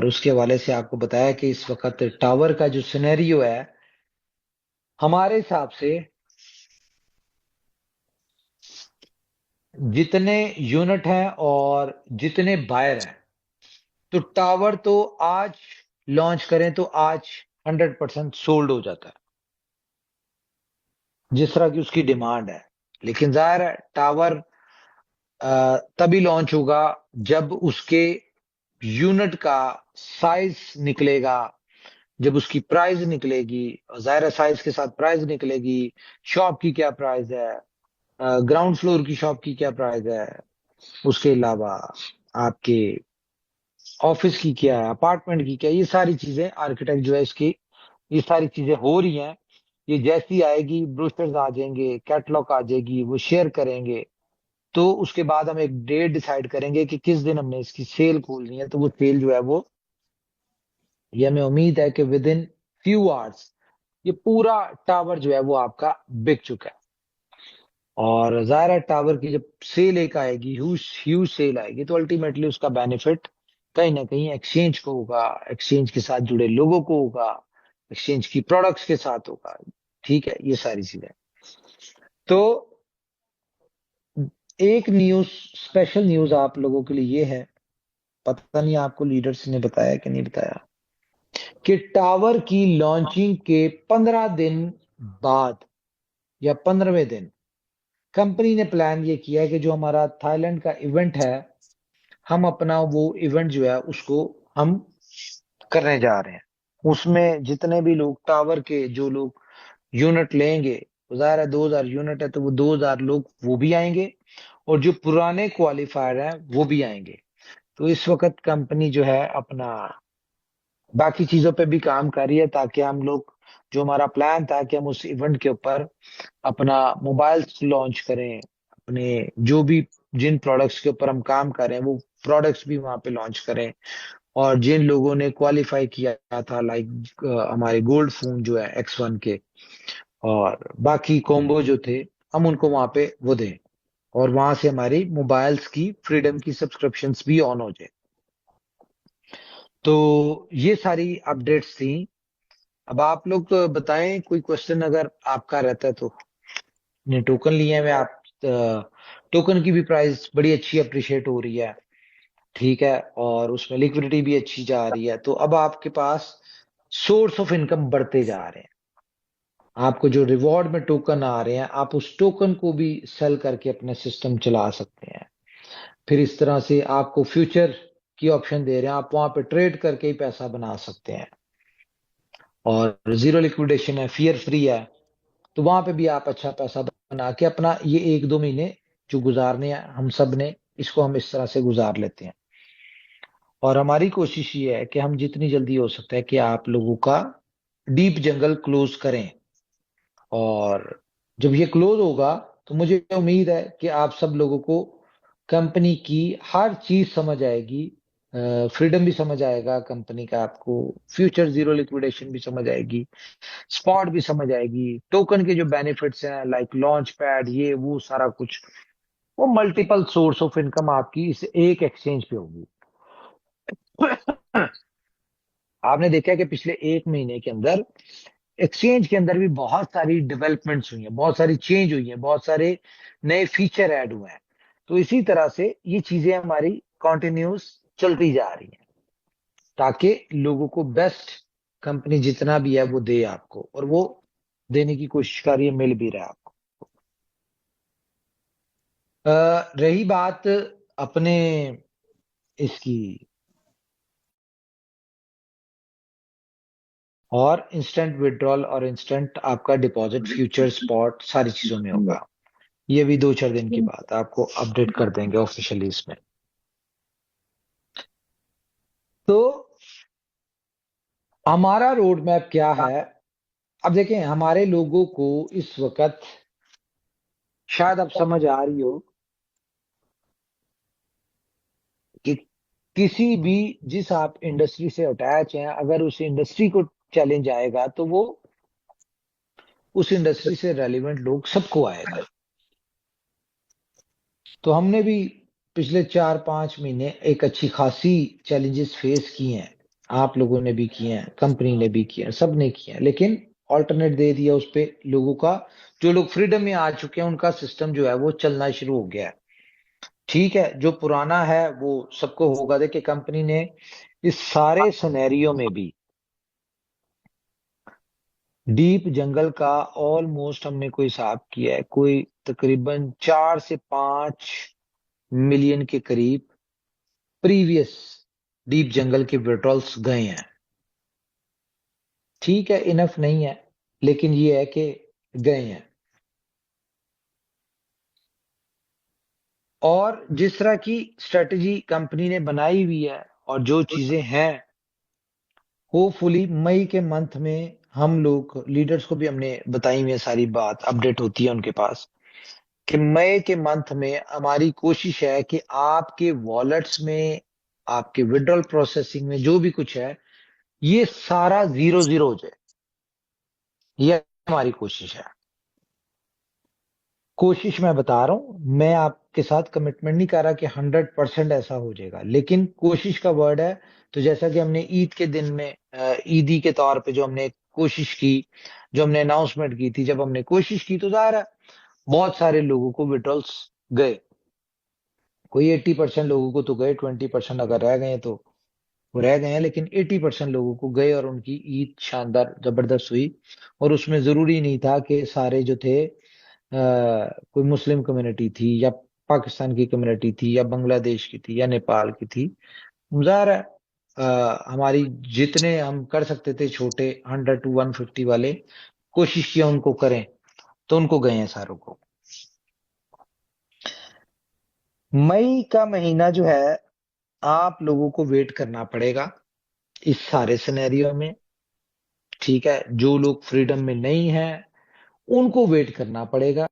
और उसके हवाले से आपको बताया कि इस वक्त टावर का जो सिनेरियो है हमारे हिसाब से जितने यूनिट हैं और जितने बायर हैं, तो टावर तो आज लॉन्च करें तो आज 100% सोल्ड हो जाता है, जिस तरह की उसकी डिमांड है। लेकिन जाहिर है टावर तभी लॉन्च होगा जब उसके यूनिट का साइज निकलेगा, जब उसकी प्राइस निकलेगी। और जाहिर है साइज के साथ प्राइस निकलेगी, शॉप की क्या प्राइस है, ग्राउंड फ्लोर की शॉप की क्या प्राइस है, उसके अलावा आपके ऑफिस की क्या है, अपार्टमेंट की क्या है, ये सारी चीजें आर्किटेक्ट जो है इसकी, ये सारी चीजें हो रही हैं। ये जैसी आएगी ब्रोशर्स आ जाएंगे, कैटलॉग आ जाएगी, वो शेयर करेंगे। तो उसके बाद हम एक डेट डिसाइड करेंगे कि किस दिन हमने इसकी सेल खोलनी है। तो वो सेल जो है वो, ये हमें उम्मीद है कि विद इन फ्यू आवर्स ये पूरा टावर जो है वो आपका बिक चुका है। और जाहिर है टावर की जब सेल एक आएगी, ह्यूज ह्यूज सेल आएगी, तो अल्टीमेटली उसका बेनिफिट कहीं ना कहीं एक्सचेंज को होगा, एक्सचेंज के साथ जुड़े लोगों को होगा, एक्सचेंज की प्रोडक्ट्स के साथ होगा। ठीक है, ये सारी चीजें। तो एक न्यूज, स्पेशल न्यूज आप लोगों के लिए ये है, पता नहीं आपको लीडर्स ने बताया कि नहीं बताया, कि टावर की लॉन्चिंग के 15 दिन बाद या 15वें दिन कंपनी ने प्लान ये किया है कि जो हमारा थाईलैंड का इवेंट है, हम अपना वो इवेंट जो है उसको हम करने जा रहे हैं। उसमें जितने भी लोग टावर के जो लोग यूनिट लेंगे, तो जाहिर है 2000 यूनिट है तो वो 2000 लोग वो भी आएंगे, और जो पुराने क्वालिफायर हैं वो भी आएंगे। तो इस वक्त कंपनी जो है अपना बाकी चीजों पे भी काम कर रही है, ताकि हम लोग, जो हमारा प्लान था कि हम उस इवेंट के ऊपर अपना मोबाइल्स लॉन्च करें, अपने जो भी जिन प्रोडक्ट्स के ऊपर हम काम कर रहे हैं वो प्रोडक्ट्स भी वहां पे लॉन्च करें। और जिन लोगों ने क्वालिफाई किया था, लाइक हमारे गोल्ड फोन जो है X1 के, और बाकी कॉम्बो जो थे, हम उनको वहां पे वो दें, और वहां से हमारी मोबाइल्स की फ्रीडम की सब्सक्रिप्शंस भी ऑन हो जाए। तो ये सारी अपडेट्स थी। अब आप लोग तो बताएं, कोई क्वेश्चन अगर आपका रहता है तो। ने टोकन लिए हुए आप, टोकन की भी प्राइस बड़ी अच्छी अप्रिशिएट हो रही है। ठीक है, और उसमें लिक्विडिटी भी अच्छी जा रही है, तो अब आपके पास सोर्स ऑफ इनकम बढ़ते जा रहे हैं। आपको जो रिवॉर्ड में टोकन आ रहे हैं, आप उस टोकन को भी सेल करके अपने सिस्टम चला सकते हैं। फिर इस तरह से आपको फ्यूचर की ऑप्शन दे रहे हैं, आप वहां पे ट्रेड करके ही पैसा बना सकते हैं। और जीरो लिक्विडेशन है, फियर फ्री है, तो वहां पे भी आप अच्छा पैसा बना के अपना ये 1-2 महीने जो गुजारने हैं, हम सब ने इसको हम इस तरह से गुजार लेते हैं। और हमारी कोशिश ये है कि हम जितनी जल्दी हो सकता है कि आप लोगों का डीप जंगल क्लोज करें। और जब ये क्लोज होगा तो मुझे उम्मीद है कि आप सब लोगों को कंपनी की हर चीज समझ आएगी, फ्रीडम भी समझ आएगा कंपनी का, आपको फ्यूचर जीरो लिक्विडेशन भी समझ आएगी, स्पॉट भी समझ आएगी, टोकन के जो बेनिफिट्स हैं लाइक लॉन्च पैड, ये वो सारा कुछ, वो मल्टीपल सोर्स ऑफ इनकम आपकी इस एक एक्सचेंज पे होगी। आपने देखा है कि पिछले 1 महीने के अंदर एक्सचेंज के अंदर भी बहुत सारी डेवलपमेंट्स हुई हैं, बहुत सारी चेंज हुई है, बहुत सारे नए फीचर ऐड हुए हैं। तो इसी तरह से ये चीजें हमारी कंटिन्यूस चलती जा रही हैं, ताकि लोगों को बेस्ट कंपनी जितना भी है वो दे आपको, और वो देने की कोशिश कर रही है, मिल भी रहा है आपको। रही बात अपने इसकी, और इंस्टेंट विड्रॉल और इंस्टेंट आपका डिपॉजिट फ्यूचर स्पॉट सारी चीजों में होगा। ये भी 2-4 दिन की बात है, आपको अपडेट कर देंगे ऑफिशियली इसमें। तो हमारा रोड मैप क्या है? अब देखें, हमारे लोगों को इस वक्त शायद अब समझ आ रही हो कि किसी भी, जिस आप इंडस्ट्री से अटैच हैं, अगर उस इंडस्ट्री को चैलेंज आएगा तो वो उस इंडस्ट्री से रेलिवेंट लोग सबको आएगा। तो हमने भी पिछले 4-5 महीने एक अच्छी खासी चैलेंजेस फेस किए हैं। आप लोगों ने भी किए हैं, कंपनी ने भी किए हैं, सब ने किए हैं, लेकिन ऑल्टरनेट दे दिया उस पे लोगों का। जो लोग फ्रीडम में आ चुके हैं उनका सिस्टम जो है वो चलना शुरू हो गया है। ठीक है, जो पुराना है वो सबको होगा। देखिए कंपनी ने इस सारे सिनेरियो में भी डीप जंगल का ऑलमोस्ट हमने कोई हिसाब किया है, कोई तकरीबन 4 से 5 मिलियन के करीब प्रीवियस डीप जंगल के विड्रॉल्स गए हैं। ठीक है, इनफ नहीं है, लेकिन ये है कि गए हैं। और जिस तरह की स्ट्रेटजी कंपनी ने बनाई हुई है और जो चीजें हैं, होपफुली मई के मंथ में हम लोग लीडर्स को भी हमने बताई हुई है, सारी बात अपडेट होती है उनके पास, कि मई के मंथ में हमारी कोशिश है कि आपके वॉलेट्स में, आपके विड्रॉल प्रोसेसिंग में जो भी कुछ है, ये सारा जीरो जीरो हो जाए। ये हमारी कोशिश है। कोशिश मैं बता रहा हूं, मैं आपके साथ कमिटमेंट नहीं कर रहा कि 100% ऐसा हो जाएगा, लेकिन कोशिश का वर्ड है। तो जैसा कि हमने ईद के दिन में ईदी के तौर पे जो हमने कोशिश की, जो हमने अनाउंसमेंट की थी, जब हमने कोशिश की तो जाहिर है बहुत सारे लोगों को विड्रॉल्स गए। कोई 80% लोगों को तो गए, 20% अगर रह गए तो वो रह गए हैं, लेकिन 80% लोगों को गए और उनकी ईद शानदार जबरदस्त हुई। और उसमें जरूरी नहीं था कि सारे जो थे कोई मुस्लिम कम्युनिटी थी या पाकिस्तान की कम्युनिटी थी या बांग्लादेश की थी या नेपाल की थी। ज़ाहिर है हमारी जितने हम कर सकते थे छोटे 100 to 150 वाले, कोशिश किया उनको करें, तो उनको गए हैं सारों को। मई का महीना जो है, आप लोगों को वेट करना पड़ेगा इस सारे सिनेरियो में। ठीक है, जो लोग फ्रीडम में नहीं है उनको वेट करना पड़ेगा।